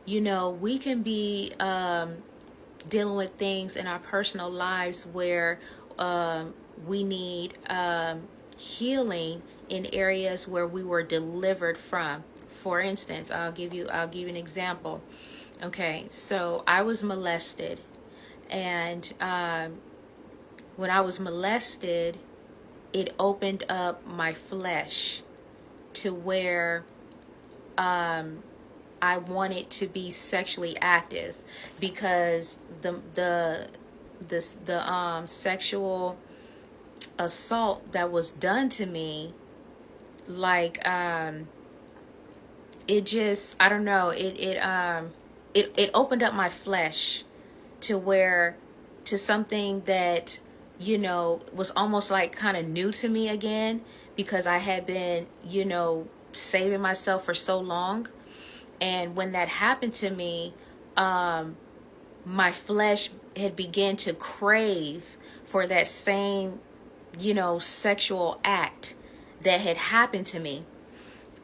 You know, we can be dealing with things in our personal lives where we need healing in areas where we were delivered from. For instance, I'll give you an example. Okay, so I was molested, and when I was molested, it opened up my flesh to where I wanted to be sexually active, because the sexual assault that was done to me, like it just, I don't know, it opened up my flesh to where, to something that, you know, was almost like kind of new to me again, because I had been, you know, saving myself for so long. And when that happened to me, my flesh had begun to crave for that same, you know, sexual act that had happened to me.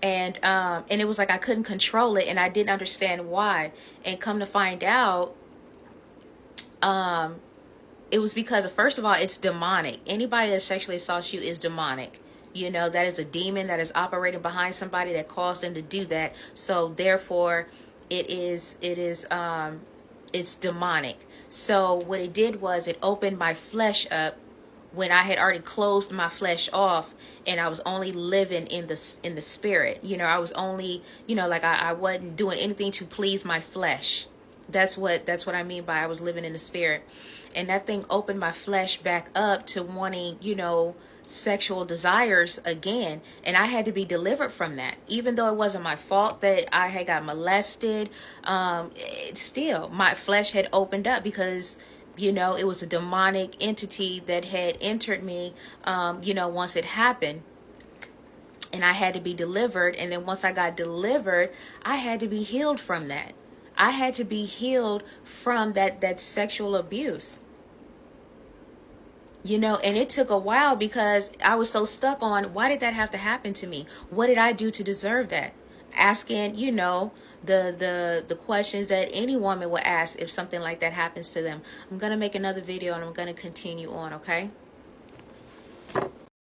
And it was like I couldn't control it, and I didn't understand why. And come to find out, it was because, first of all, it's demonic. Anybody that sexually assaults you is demonic. You know, that is a demon that is operating behind somebody that caused them to do that. So therefore, it's demonic. So what it did was it opened my flesh up when I had already closed my flesh off, and I was only living in the spirit. You know, I was only, you know, like I wasn't doing anything to please my flesh. That's what I mean by I was living in the spirit. And that thing opened my flesh back up to wanting, you know, sexual desires again. And I had to be delivered from that. Even though it wasn't my fault that I had got molested, still my flesh had opened up, because, you know, it was a demonic entity that had entered me, you know, once it happened. And I had to be delivered. And then once I got delivered, I had to be healed from that. I had to be healed from that sexual abuse. You know, and it took a while, because I was so stuck on, why did that have to happen to me? What did I do to deserve that? Asking, you know, the questions that any woman would ask if something like that happens to them. I'm going to make another video, and I'm going to continue on, okay?